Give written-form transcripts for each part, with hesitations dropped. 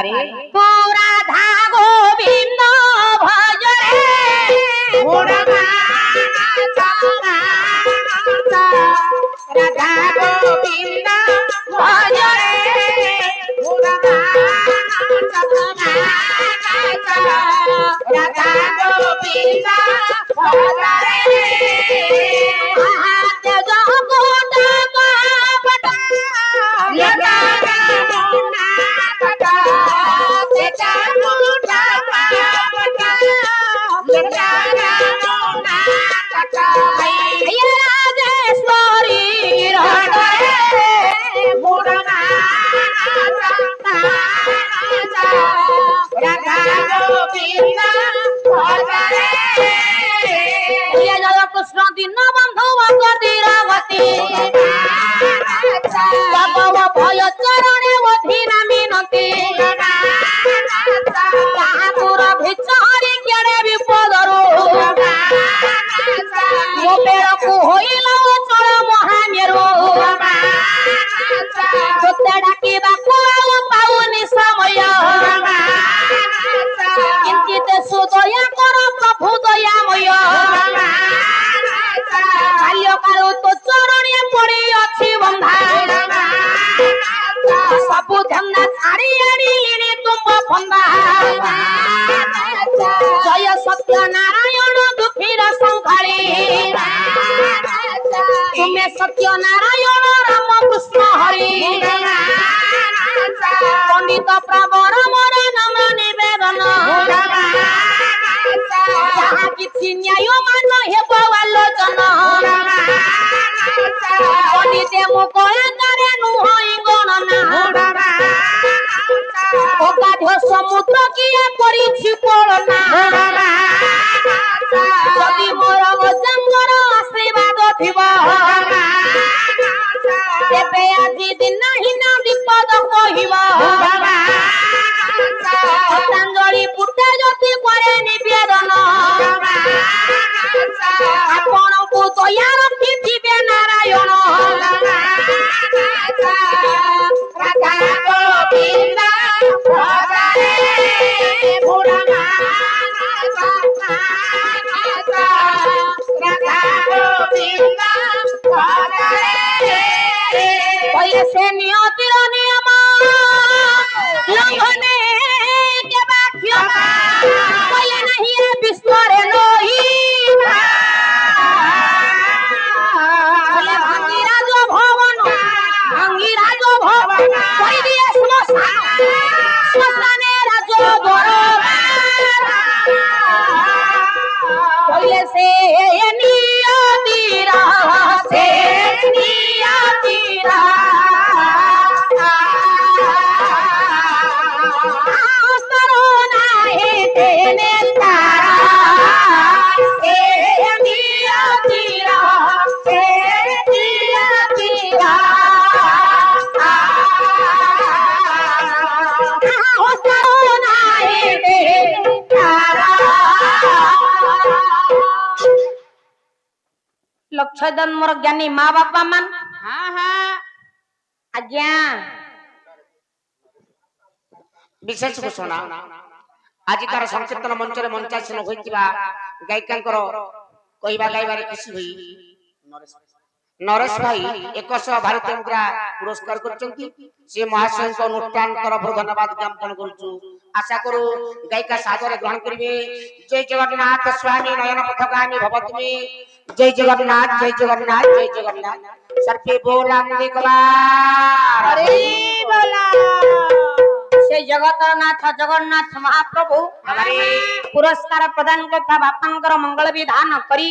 बारे राधा गोविंद भजरे राधा गोविंद भजरे राधा गोविंद भजरे कृष्ण दिन बंधु गति भय चरणे अधीरा मिनती भिचारी केड़े विपदरू मो बेड़कू होइल चल महामेरु तोते डाकिबाकू पाउनी समय किंचित सुदया कर प्रभु दयामय बाल्यकाल तो चरणे पड़ी अच्छी बंधा सबु धंदा छाड़ी आनी तुम फंदा जय सत्य नारायण दुखीर संभाली तुम्हें सत्य नारायण राम कृष्ण हरि पंडित प्रवर मोर नाम निवेदन जहाँ किसी न्याय मान हेब आलोचन पंडिते मो कलाकारे नुहई गणना अगाध समुद्र किए परिछि कोलना जदि मोर अजांगर आशीर्वाद थिबा तेबे आजि दिन हिना विपद कहिबा पतंजलि पुटे जति करे निवेदन आपण को दया रखी दिबे नारायण राधा गोविंद भजरे राधा गोविंद भजरे से नियतिर नियम लंघने के बाक्य कोई नहीं है विश्वरे लोही बोले भंगीराज भवन कोई दिए श्मशाने राज दरबार बोले से नियतिर से नियतिर लक्षदन मोर ज्ञानी माँ बापा मान आज्ञा विशेष घोषणा आज तार संकीर्तन मंच रे मंचासीन होइतिबा गायिकांकर कहबा गायबारे खुशी होई नरेश भाई 100 भारतीय मुद्रा पुरस्कार करचंती से महाशय को अनुष्ठान तरफ धन्यवाद ज्ञापन करछु आशा करू गायिका सादर ग्रहण करिवे जय जगन्नाथ स्वामी नयन पथगामी भवतुमे जय जगन्नाथ जय जगन्नाथ जय जगन्नाथ सर्वे बोला निकबार हरि बोला से जगतनाथ जगन्नाथ महाप्रभु पुरस्कार प्रदान करता बापांकर मंगल विधान करी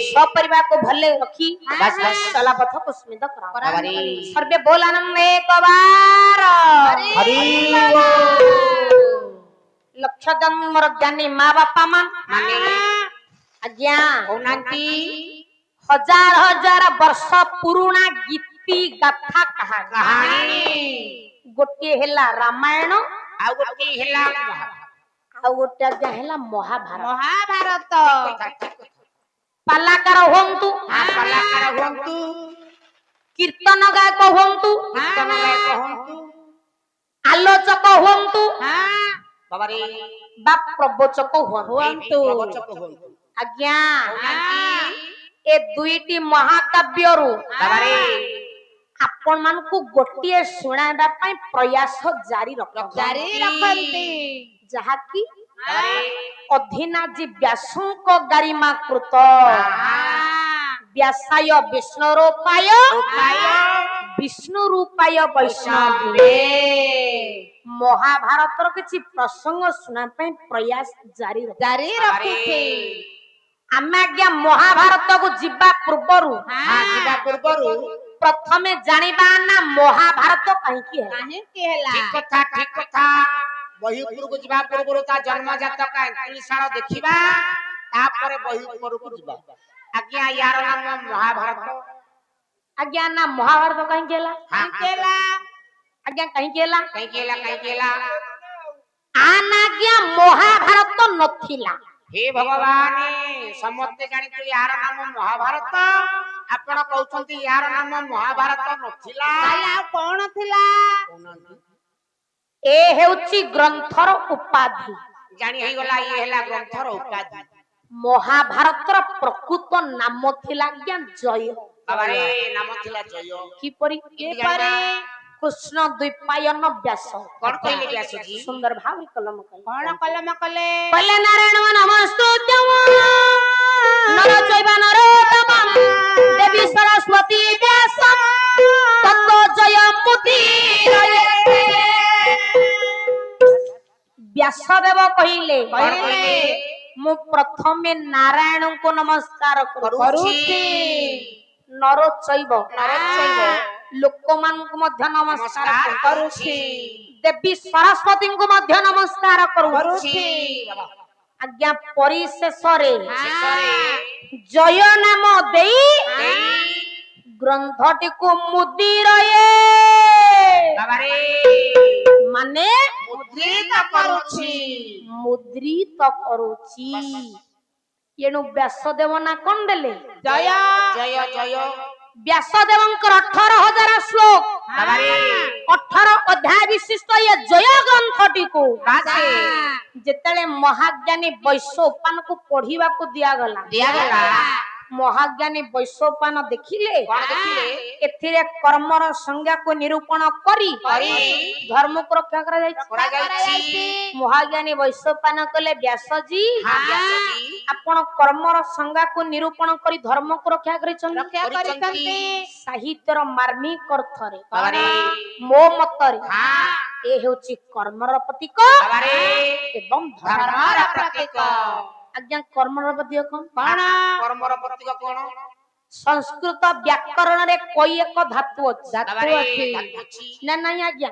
सपरिवार को भले रखी चला पथ को स्मित करा सर्वे बोलानंद एक बार हरि लक्षदन मोर ज्ञानी माँ बापा मान आज्ञा ओनांती हजार हजार वर्ष पुराना गीति गाथा कहानी गोटे हेला रामायण आ गोटे हेला महाभारत पालाकार हुंतु कीर्तन गायक हुंतु आलोचक हुंतु ବାବାରେ ବା ପ୍ରବଚକ ହୁଅନ୍ତୁ। ପ୍ରବଚକ ହୁଅନ୍ତୁ। ଆଜ୍ଞା କହୁନାହାନ୍ତି ଏ ଦୁଇଟି ମହାକାବ୍ୟରୁ ବାବାରେ ଆପଣ ମାନଙ୍କୁ ଗୋଟିଏ ଶୁଣାଇବା ପାଇଁ ପ୍ରୟାସ ଜାରି ରଖନ୍ତି। ଯାହାକି ବାବାରେ ଅଧିନାଜୀ ବ୍ୟାସଙ୍କ ଗାରିମା କୃତ ଆହା ବ୍ୟାସାୟ ବିଷ୍ଣୁରୂପାୟ ଉପାୟ ବିଷ୍ଣୁ ରୂପାୟ ବୈଷ୍ଣବେ ବୈଷ୍ଣବେ ମହାଭାରତର କିଛି ପ୍ରସଙ୍ଗ ଶୁଣା ପାଇଁ ପ୍ରୟାସ ଜାରି ରଖୁଛି। ଆମେ ଆଜ୍ଞା ମହାଭାରତକୁ ଯିବା ପୂର୍ବରୁ ଯିବା ପୂର୍ବରୁ ପ୍ରଥମେ ଜାଣିବା ନା ମହାଭାରତ କାହିଁକି ହେଲା। ଠିକ କଥା ବହି ଉପରକୁ ଯିବା ପୂର୍ବରୁ ତା ଜନ୍ମ ଜାତକ 39 ସାଳ ଦେଖିବା ତାପରେ ବହି ଉପରକୁ ଯିବା। ଆଜ୍ଞା ୟାର ନାମ ମହାଭାରତ। ଆଜ୍ଞା ନା ମହାଭାରତ କାହିଁକି ହେଲା ଆଜ୍ଞା କାହିଁକି ହେଲା କାହିଁକି ହେଲା ଆଜ୍ଞା ମହାଭାରତ ନଥିଲା। हे भगवान समस्ते जानिଛୁ यार नाम महाभारत ଆପଣ କହୁଛନ୍ତି यार नाम महाभारत ନଥିଲା କଣ ଥିଲା ଏ ହେଉଛି ଗ୍ରନ୍ଥର ଉପାଧି। ଜାଣି ହେଇଗଲା ଇଏ ହେଲା ଗ୍ରନ୍ଥର ଉପାଧି। ମହାଭାରତର ପ୍ରକୃତ ନାମ ଥିଲା ଆଜ୍ଞା ଜୟ। ବାବାରେ ନାମ ଥିଲା ଜୟ। କିପରି କୃଷ୍ଣ ଦ୍ୱୈପାୟନ ବ୍ୟାସ କଣ କହିଲେ ବ୍ୟାସଜୀ? ସୁନ୍ଦର ଭାବରେ କଲମ କଲେ କହିଲେ ନାରାୟଣ ନମସ୍ତୁତ୍ୟଂ ନର ଚୈବ ନରୋତ୍ତମଂ ଦେବୀ ସରସ୍ୱତୀ ବ୍ୟାସଂ ତତ୍ତ ଜୟମୁଦୀରୟେ। ବ୍ୟାସଦେବ କହିଲେ ମୁଁ ପ୍ରଥମେ ନାରାୟଣଙ୍କୁ ନମସ୍କାର କରୁଛି ନରୋଚୈବ ଲୋକମାନଙ୍କୁ ମଧ୍ୟ ନମସ୍କାର କରୁଛି ଦେବୀ ସରସ୍ୱତୀଙ୍କୁ ମଧ୍ୟ ନମସ୍କାର କରୁଛି। ଆଜ୍ଞା ପରିଶେଷରେ ଜୟ ନାମ ଦେଇ ଗ୍ରନ୍ଥଟିକୁ ମୁଦିରୟେ ମାନେ ମୁଦ୍ରିତ କରୁଛି। ଏଣୁ ବ୍ୟାସଦେବ ନା କଣ ଦେଲେ ଜୟ ଜୟ ଜୟ ବ୍ୟାସଦେବଙ୍କର 18,000 ଶ୍ଲୋକ 18 ଅଧ୍ୟାୟ ବିଶିଷ୍ଟ ଏ ଜୟ ଗ୍ରନ୍ଥଟିକୁ ଯେତେବେଳେ ମହାଜ୍ଞାନୀ ବୈଶ୍ୟପାନକୁ ପଢିବାକୁ ଦିଆଗଲା ମହାଜ୍ଞାନୀ ବୈଶ୍ୟପାନ ଦେଖିଲେ ଏଥିରେ କର୍ମର ସଂଜ୍ଞାକୁ ନିରୂପଣ କରି ଧର୍ମକୁ ରକ୍ଷା କରାଯାଇଛି। ମହାଜ୍ଞାନୀ ବୈଶ୍ୟପାନ କଲେ ବ୍ୟାସଜୀ ଆପଣ କର୍ମର ସଂଜ୍ଞାକୁ ନିରୂପଣ କରି ଧର୍ମକୁ ରକ୍ଷା କରିଛନ୍ତି। ସାହିତ୍ୟର ମାର୍ମିକ ଅର୍ଥରେ ମୋ ମତରେ ଏ ହେଉଛି କର୍ମର ପ୍ରତୀକ ଏବଂ ଧର୍ମର ପ୍ରତୀକ। ଆଜ୍ଞା କର୍ମର ପ୍ରତୀକ କଣ କର୍ମର ପ୍ରତୀକ କଣ? ସଂସ୍କୃତ ବ୍ୟାକରଣରେ କଇ ଏକ ଧାତୁ ଅଛି ନା ନାଇଁ ଆଜ୍ଞା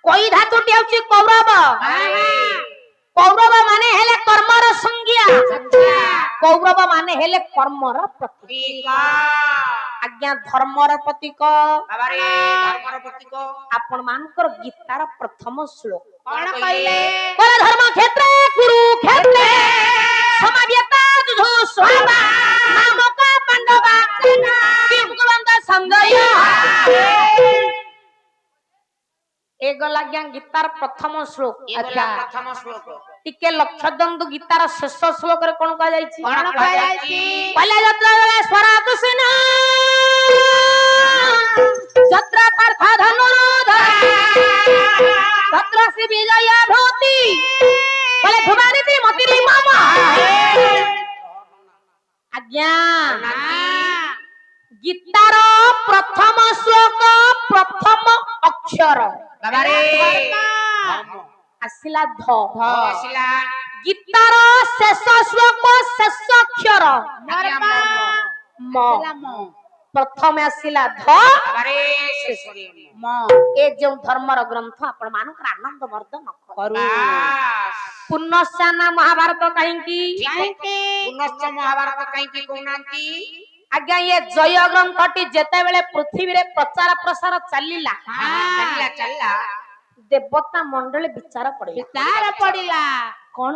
କଇ ଧାତୁଟି ହେଉଛି କୌରବ। କୌରବ ମାନେ ହେଲେ କର୍ମର ସଂଜ୍ଞା କୌରବ ମାନେ ହେଲେ କର୍ମର ପ୍ରତୀକ। ଆଜ୍ଞା ଧର୍ମର ପ୍ରତୀକ ଆପଣ ମାନଙ୍କର ଗୀତାର ପ୍ରଥମ ଶ୍ଲୋକ କଣ କହିଲେ? ଧର୍ମ କ୍ଷେତ୍ର କୁରୁକ୍ଷେତ୍ର ସମାବେତା ଯୁଧସ୍ୱାମା ନାମକ ପାଣ୍ଡବା କିଙ୍କୁଳନ୍ତା ସଂଗୟ ଏଗଲା ଆଜ୍ଞା ଗୀତାର ପ୍ରଥମ ଶ୍ଲୋକ। ପ୍ରଥମ ଶ୍ଲୋକ ଟିକେ ଲକ୍ଷ୍ୟ ଦିଅନ୍ତୁ ଗୀତାର ଶେଷ ଶ୍ଲୋକରେ କଣ କୁହାଯାଇଛି? ଯତ୍ର ପାର୍ଥ ଧନୁର୍ଧର ତତ୍ର ଶ୍ରୀ ବିଜୟ ଭୂତି କହିଲେ ଧୁମାରିତି ମତିରେ ମାମା। ଆଜ୍ଞା ଗୀତାର ପ୍ରଥମ ଶ୍ଲୋକ ପ୍ରଥମ ଅକ୍ଷର ଆସିଲା ଧ ଗୀତାର ଶେଷ ଶ୍ଲୋକ ଶେଷ ଅକ୍ଷର ମ ପ୍ରଥମେ ଆସିଲା ଧ ଏ ଯେଉଁ ଧର୍ମର ଗ୍ରନ୍ଥ ଆପଣ ମାନଙ୍କର ଆନନ୍ଦ ବର୍ଦ୍ଧନ କରୁ। ପୁନଶ୍ଚାନା ମହାଭାରତ କାହିଁକି ମହାଭାରତ କାହିଁକି କହୁନାହାନ୍ତି? ଆଜ୍ଞା ଏ ଜୟ ଗ୍ରନ୍ଥଟି ଯେତେବେଳେ ପୃଥିବୀରେ ପ୍ରଚାର ପ୍ରସାର ଚାଲିଲା ଦେବତା ମଣ୍ଡଳୀ ବିଚାର ପଡିଲା କଣ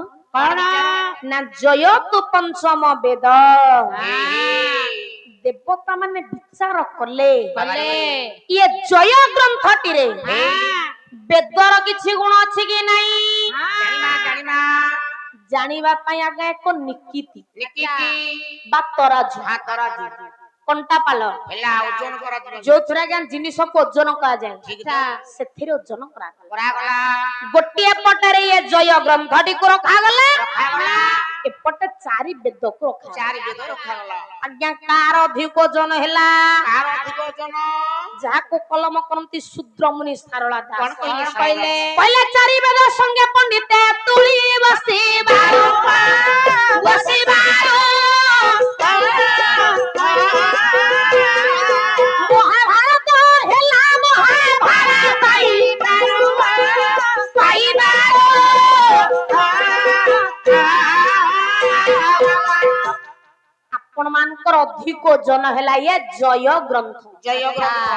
ନା ଜୟ ତୁ ପଞ୍ଚମ ବେଦ ଦେବତା ମାନେ ବିଚାର କଲେ ଇଏ ଜୟ ଗ୍ରନ୍ଥଟିରେ ବେଦର କିଛି ଗୁଣ ଅଛି କି ନାହିଁ ଜାଣିମା ଜାଣିବା ପାଇଁ ଆଜ୍ଞା ଏକ ନିକିତି ନିକିତି ବା ତରାଜୁ ତରାଜୁ କଣ୍ଟାପାଲ ହେଲା ଓଜନ କରାଯିବ ଯୋଉଥିରେ ଆଜ୍ଞା ଜିନିଷକୁ ଓଜନ କରାଯାଏ ଠିକ ତ। ସେଥିରେ ଓଜନ କରାଗଲା କରାଗଲା ଗୋଟିଏ ପଟରେ ଇଏ ଜୟ ଗ୍ରନ୍ଥଟିକୁ ରଖାଗଲା ରଖାଗଲା ଏପଟେ ଚାରି ବେଦକୁ ରଖାଗଲା ଚାରି ବେଦ ରଖାଗଲା ଆଜ୍ଞା କାର ଅଧିକ ଓଜନ ହେଲା କାର ଅଧିକ ଓଜନ ଯାହାକୁ କଲମ କରନ୍ତି ଶୂଦ୍ର ମୁନି ସାରଳା ଦାସ କଣ କହିଲେ କହିଲେ ଚାରି ବେଦ ସଙ୍ଗେ ପଣ୍ଡିତେ ତୁଳି ବସିବାରୁ ମହାଭାରତ ହେଲା ମହାଭାରତ ଆପଣ ମାନଙ୍କର ଅଧିକ ଓଜନ ହେଲା ଇଏ ଜୟ ଗ୍ରନ୍ଥ ଜୟ ଗ୍ରନ୍ଥ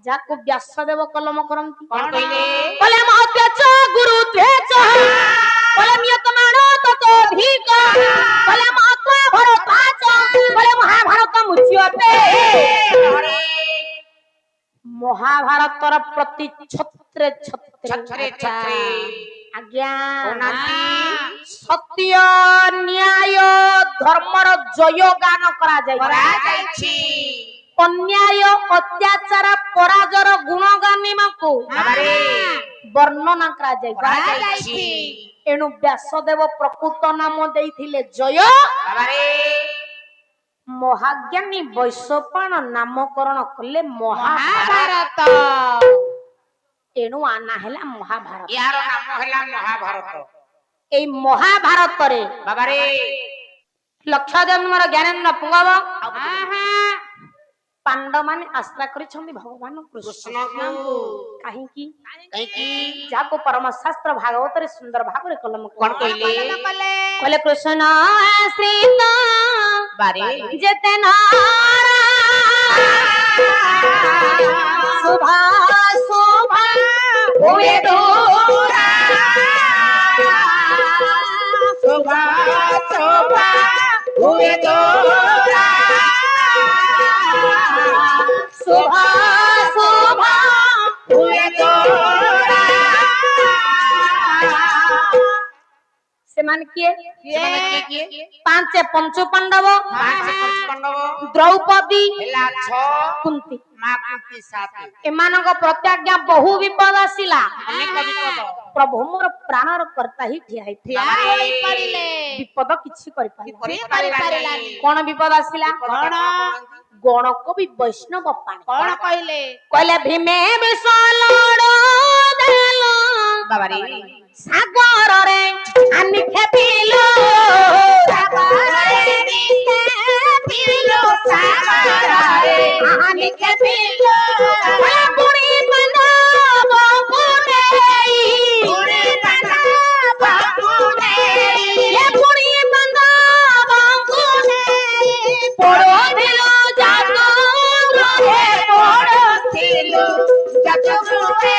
ଯାହାକୁ ବ୍ୟାସଦେବ କଲମ କରନ୍ତି କଣ କହିଲେ କହିଲେ ମହତ୍ୱଚ ଗୁରୁତ୍ୱଚ କହିଲେ ନିୟତମାଣ ତତୋଧିକ କହିଲେ ମହାତ୍ମା ଭରତାଚ କହିଲେ ମହାଭାରତ ମୁଚ୍ୟତେ ମହାଭାରତର ପ୍ରତି ଛତ୍ରେ ଛତ୍ରେ ଛତ୍ରେ ଆଜ୍ଞା କହୁନାହାନ୍ତି ସତ୍ୟ ନ୍ୟାୟ ଧର୍ମର ଜୟ ଗାନ କରାଯାଏ କରାଯାଇଛି ଅନ୍ୟାୟ ଅତ୍ୟାଚାର ପରାଜୟର ଗୁଣଗାନିମାକୁ ବାବାରେ ବର୍ଣ୍ଣନା କରାଯାଏ କରାଯାଇଛି ଏଣୁ ବ୍ୟାସଦେବ ପ୍ରକୃତ ନାମ ଦେଇଥିଲେ ଜୟ ବାବାରେ ମହାଜ୍ଞାନୀ ବୈଶପାଣ ନାମକରଣ କଲେ ମହାଭାରତ ଏଣୁ ଆନା ହେଲା ମହାଭାରତ ୟାର ନାମ ହେଲା ମହାଭାରତ ଏଇ ମହାଭାରତରେ ବାବାରେ ଲକ୍ଷ ଜନ୍ମର ଜ୍ଞାନେନ୍ଦ୍ର ପୁଙ୍ଗବ ପାଣ୍ଡବମାନେ ଆଶ୍ରା କରିଛନ୍ତି ଭଗବାନ କୃଷ୍ଣଙ୍କୁ କାହିଁକି କାହିଁକି ଯାହାକୁ ପରମ ଶାସ୍ତ୍ର ଭାଗବତରେ ସୁନ୍ଦର ଭାବରେ କଲମ କଣ କହିଲେ କହିଲେ କୃଷ୍ଣ ଆଶ୍ରିତ ବାରେ ଯେତେ ଶୁଭା ଶୁଭା ହୁଏ ଦୂରା ଶୋଭା ଶୋଭା ହୁଏ ଦୋରା ଶୁଭା ଶୁଭା ହୁଏ ଦୋରା ସେମାନେ କିଏ ସେମାନେ କିଏ କିଏ ପାଞ୍ଚ ପଞ୍ଚୁ ପାଣ୍ଡବ ପାଞ୍ଚ ପାଣ୍ଡବ ଦ୍ରୌପଦୀ ହେଲା ଛଅ କୁନ୍ତି ମା କୁନ୍ତି ସାତ ଏମାନଙ୍କ ପ୍ରତ୍ୟାଜ୍ଞା ବହୁ ବିପଦ ଆସିଲା ଅନେକ ବିପଦ ପ୍ରଭୁ ମୋର ପ୍ରାଣର କର୍ତ୍ତା ହିଁ ଠିଆ ହେଇଥିଲା ବାବାରେ ବିପଦ କିଛି କରିପାରିଲା କରିପାରିଲାନି କଣ ବିପଦ ଆସିଲା କଣ ଗଣକବି ବୈଷ୍ଣବ ପାଣି କଣ କହିଲେ କହିଲେ ଭୀମେ ବିଷ ଲଡ ଦେଲ ବାବାରେ ସାଗରରେ ଆନି ଖେପିଲ ସାଗରରେ ଖେପିଲ ସାଗରରେ ଆନି ଖେପିଲ ପୁଣି ବାନ୍ଧବଙ୍କୁ ନେଇ ପୁଣି ବାନ୍ଧବଙ୍କୁ ନେଇ ପୁଣି ବାନ୍ଧବଙ୍କୁ ନେଇ ପଡୋଥିଲୁ ଜାତ ଗୃହେ ପଡୋଥିଲୁ ଜାତ ଗୃହେ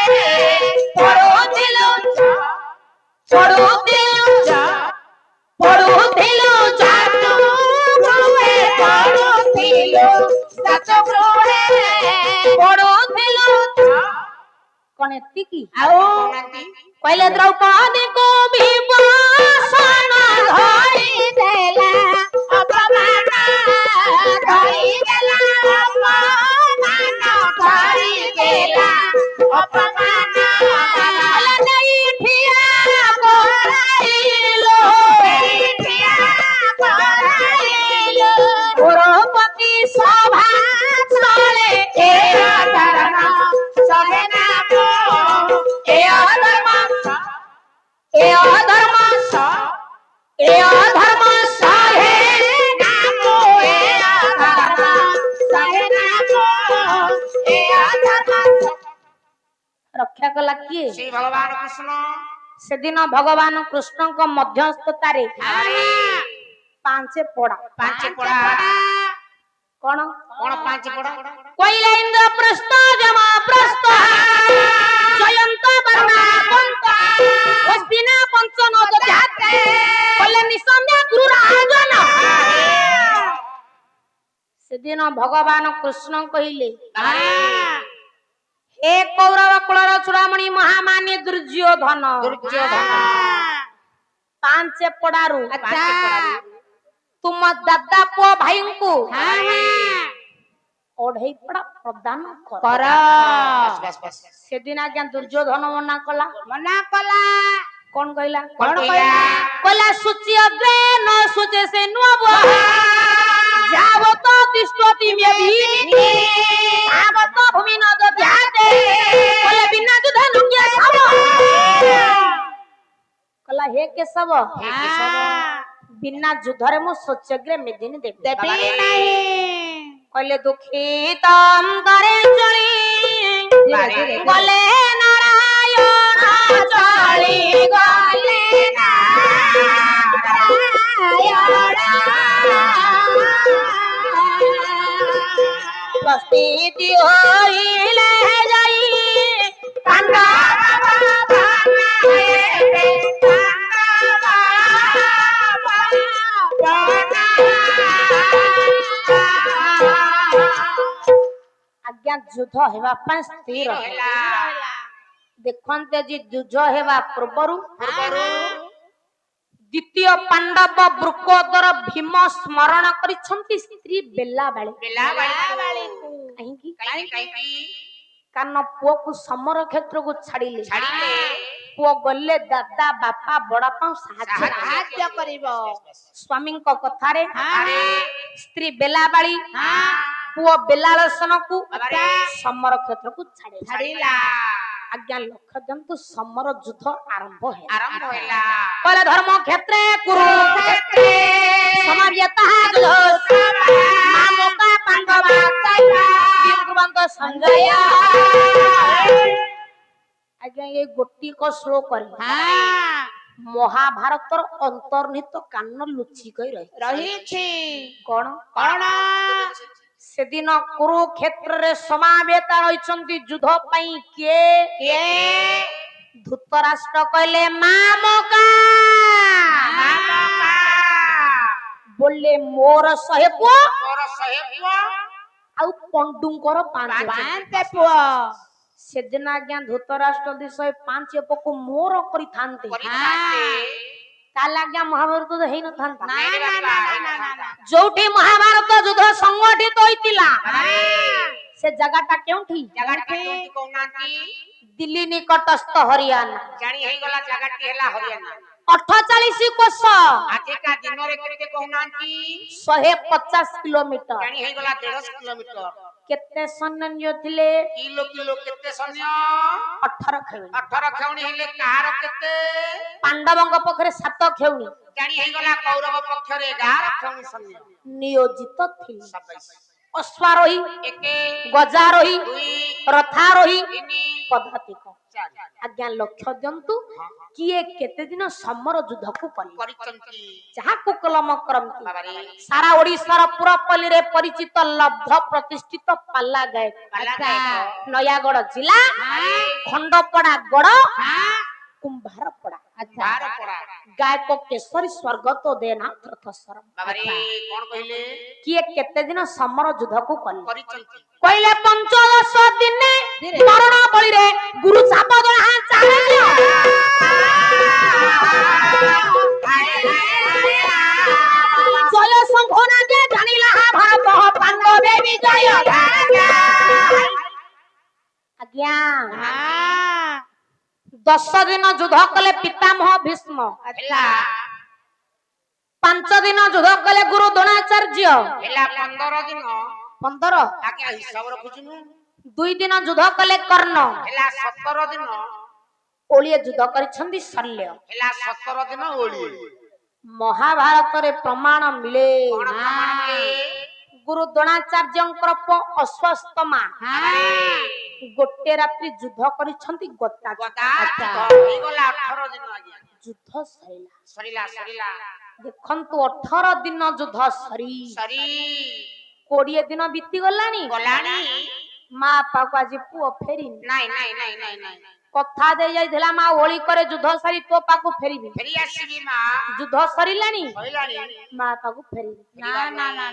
ପଡୋଥିଲୁ ଜାତ ଗୃହେ ପଡୋଥିଲୁ ଜାତ ଗୃହେ ପଡୋଥିଲୁ କଣ ଏତିକି ଆଉ କହିଲେ ଦ୍ରୌପଦୀକୁ ବିଭୀଷଣ ଧରି ଦେଲା ଅପମାନ ଧରିଦେଲା ଅପମାନ ଧରିଦେଲା ଅପମାନ ନେଇ ଠିଆ କରାଇଲ ଠିଆ କରାଇଲ ଦ୍ରୌପଦୀ ସଭା ତଳେ ଏ ଧର୍ମ ସହେ ନାମ ଏ ଅଧର୍ମ ସହେ ନାମ ଏ ଧର୍ମ ସହେ ନାମ ଏ ଧର୍ମ ରକ୍ଷା କଲା କିଏ ଶ୍ରୀ ଭଗବାନ କୃଷ୍ଣ ସେଦିନ ଭଗବାନ କୃଷ୍ଣଙ୍କ ମଧ୍ୟସ୍ଥତାରେ ପାଞ୍ଚ ପଡା ପାଞ୍ଚ ପଡା କଣ କଣ ପାଞ୍ଚ ପଡା କହିଲେ ଇନ୍ଦ୍ରପ୍ରସ୍ଥ ଯମପ୍ରସ୍ଥ ଜୟନ୍ତ ବର୍ଣ୍ଣା ପନ୍ତ ହସ୍ତିନା ପଞ୍ଚନଦ ଜାତେ କହିଲେ ନିସନ୍ଦେହ ଗୁରୁ ରାଜନ ସେଦିନ ଭଗବାନ କୃଷ୍ଣ କହିଲେ ହେ କୌରବ କୁଳର ଚୂଡ଼ାମଣି ମହାମାନ୍ୟ ଦୁର୍ଯ୍ୟୋଧନ ଦୁର୍ଯ୍ୟୋଧନ ପାଞ୍ଚ ପଡାରୁ ଆଚ୍ଛା ତୁମ ଦାଦା ପୁଅ ଭାଇଙ୍କୁ ହଁ ହଁ ଅଢେଇ ପଡା ପ୍ରଦାନ କର କର ବାସ୍ ବାସ୍ ସେଦିନ ଆଜ୍ଞା ଦୁର୍ଯ୍ୟୋଧନ ମନା କଲା ମନା କଲା କଣ କହିଲା କଣ କହିଲା କହିଲା ସୂଚି ଅଗ୍ରେ ନ ସୂଚେ ସେ ନୁହବ ଯାବତ ତିଷ୍ଠତି ମେ ଭୀନି ତାବତ ଭୂମି ନ ଦଧ୍ୟାତେ କହିଲେ ବିନା ଯୁଦ୍ଧ ନୁକିଆ ସବ କହିଲା ହେ କେଶବ ହେ କେଶବ ବିନା ଯୁଦ୍ଧରେ ମୁଁ ସୂଚଗ୍ରେ ମେଦିନି ଦେବି ଦେବି ନାହିଁ କହିଲେ ଦୁଃଖିତ ଅନ୍ତରେ ଚଳି ଧୀରେ, ଧୀରେ। ଗଲେ ନାରାୟଣ ଚଳି ଗଲେ ପ୍ରସ୍ଥିତି ହୋଇଲେ ଯାଇ ଆଜ୍ଞା ଯୁଦ୍ଧ ହେବା ପାଇଁ ସ୍ଥିର ହେଲା ଦେଖନ୍ତେ ଯେ ଯୁଦ୍ଧ ହେବା ପୂର୍ବରୁ ଦ୍ୱିତୀୟ ପାଣ୍ଡବ ବୃକୋଦର ଭୀମ ସ୍ମରଣ କରିଛନ୍ତି ସ୍ତ୍ରୀ ବେଲାବାଳି କାହିଁକି କାରଣ ପୁଅକୁ ସମର କ୍ଷେତ୍ରକୁ ଛାଡ଼ିଲେ ପୁଅ ଗଲେ ଦାଦା ବାପା ବଡବାପା ସାହାଯ୍ୟ କରିବ ସ୍ୱାମୀଙ୍କ କଥାରେ ହଁ। ସ୍ତ୍ରୀ ବେଲାବାଳି ପୁଅ ବେଲାଳସନକୁ ସମର କ୍ଷେତ୍ରକୁ ଛାଡ଼ିଲା ଆଜ୍ଞା ଲକ୍ଷ୍ୟ ଦିଅନ୍ତୁ ସମର ଯୁଦ୍ଧ ଆରମ୍ଭ ହେଲା କହିଲେ ଧର୍ମ କ୍ଷେତ୍ରେ କୁରୁକ୍ଷେତ୍ରେ ସମାବ୍ୟତା ମାମକା ପାଣ୍ଡବା ବିଦ୍ରୁବନ୍ତ ସଞ୍ଜୟ ଆଜ୍ଞା ଏ ଗୋଟିକ ଶ୍ଲୋକରେ ମହାଭାରତର ଅନ୍ତର୍ନିହିତ କାନ ଲୁଚିକି ରହିଛି କଣ କଣ ସେଦିନ କୁରୁକ୍ଷେତ୍ରରେ ସମାବେତ ହୋଇଛନ୍ତି ଯୁଦ୍ଧ ପାଇଁ କିଏ କିଏ ଧୂତରାଷ୍ଟ୍ର କହିଲେ ମାମକା ବୋଲେ ମୋର 100 ପୁଅ ଆଉ ପଣ୍ଡୁଙ୍କର 5 ପାଞ୍ଚ ପୁଅ ସେଦିନ ଆଜ୍ଞା ଧୂତରାଷ୍ଟ୍ର 105 ପୁଅକୁ ମୋର କରିଥାନ୍ତେ ତାହେଲେ ଆଜ୍ଞା ମହାଭାରତ ତ ହେଇନଥାନ୍ତା ନା ନା ନା ନା ନା ନା ଯୋଉଠି ମହାଭାରତ ଯୁଦ୍ଧ ସଂଗଠିତ ହୋଇଥିଲା ସେ ଜାଗାଟା କେଉଁଠି ଦିଲ୍ଲୀ ନିକଟସ୍ଥ ହରିୟାଣା ଜାଣି ହେଇଗଲା ଜାଗାଟି ହେଲା ହରିୟାଣା 48 କୋଶ ଆଜିକା ଦିନରେ କେତେ କହୁନାହାନ୍ତି 150 କିଲୋମିଟର ଜାଣି ହେଇଗଲା 150 କିଲୋମିଟର କେତେ ସୈନ୍ୟ ଥିଲେ କିଲୋ କିଲୋ କେତେ ସୈନ୍ୟ 18 ଖେଉଣି 18 ଖେଉଣି ହେଲେ କାହାର କେତେ ପାଣ୍ଡବଙ୍କ ପକ୍ଷରେ 7 ଖେଉଣି ଜାଣି ହେଇଗଲା କୌରବ ପକ୍ଷରେ 11 ଖେଉଣି ସୈନ୍ୟ ନିୟୋଜିତ ଥିଲେ 27 ଅଶ୍ୱାରୋହୀ ଏକେ ଗଜାରୋହୀ ଦୁଇ ରଥାରୋହୀ ତିନି ପଦାତିକ ଚାରି ଆଜ୍ଞା ଲକ୍ଷ୍ୟ ଦିଅନ୍ତୁ କିଏ କେତେ ଦିନ ସମର ଯୁଦ୍ଧକୁ କଲେ କରିଛନ୍ତି ଯାହାକୁ କଲମ କରନ୍ତି ବାବାରେ ସାରା ଓଡିଶାର ପୁରପଲ୍ଲୀରେ ପରିଚିତ ଲବ୍ଧ ପ୍ରତିଷ୍ଠିତ ପାଲା ଗାୟକ ନୟାଗଡ଼ ଜିଲ୍ଲା ଖଣ୍ଡପଡା ଗଡ କୁମ୍ଭାରପଡା ଗାୟକ କେଶରୀ ସ୍ୱର୍ଗତ ଦେନାଥ ରଥସ୍ୱର ବାବାରେ କଣ କହିଲେ କିଏ କେତେ ଦିନ ସମର ଯୁଦ୍ଧକୁ କଲେ କରିଛନ୍ତି କହିଲେ 15 ଦିନେ ମରଣ ବଳିରେ ଗୁରୁ ଚାପଦଳା ଜୟ ଶମ୍ଭନା ଯେ ଜାଣିଲା ଭାରତ ପାଣ୍ଡବେ ବିଜୟ ଆଜ୍ଞା 10 ଦିନ ଯୁଦ୍ଧ କଲେ ପିତାମହ ଭୀଷ୍ମ ହେଲା 5 ଦିନ ଯୁଦ୍ଧ କଲେ ଗୁରୁ ଦ୍ରୋଣାଚାର୍ଯ୍ୟ ହେଲା 15 ଦିନ 15 ଆଜ୍ଞା ହିସାବ ରଖୁଛୁ 2 ଦିନ ଯୁଦ୍ଧ କଲେ କର୍ଣ୍ଣ ହେଲା 17 ଦିନ ଓଳିଏ ଯୁଦ୍ଧ କରିଛନ୍ତି ଶଲ୍ୟ ହେଲା 17 ଦିନ ଓଳି ମହାଭାରତରେ ପ୍ରମାଣ ମିଳେ କଣ ପ୍ରମାଣ ମିଳେ ଗୁରୁ ଦ୍ରୋଣାଚାର୍ଯ୍ୟଙ୍କର ପୁଅ ଅଶ୍ୱସ୍ତମା ଗୋଟେ ରାତ୍ରି ଯୁଦ୍ଧ କରିଛନ୍ତି ଗଦା ହେଇଗଲା 18 ଦିନ ଆଜ୍ଞା ଯୁଦ୍ଧ ସରିଲା ଦେଖନ୍ତୁ 18 ଦିନ ଯୁଦ୍ଧ ସରି 20 ଦିନ ବିତି ଗଲାଣି ମା ପାକୁ ଆଜି ପୁଅ ଫେରିନି ନାଇଁ କଥା ଦେଇ ଯାଇଥିଲା ମା ଓଳି করে ଯୁଦ୍ଧ ସାରି ତୋ ପାକୁ ଫେରିବି ଫେରି ଆସିବି ମା ଯୁଦ୍ଧ ସରିଲାଣି କହିଲାଣି ମା ପାକୁ ଫେରିବି ନା ନା ନା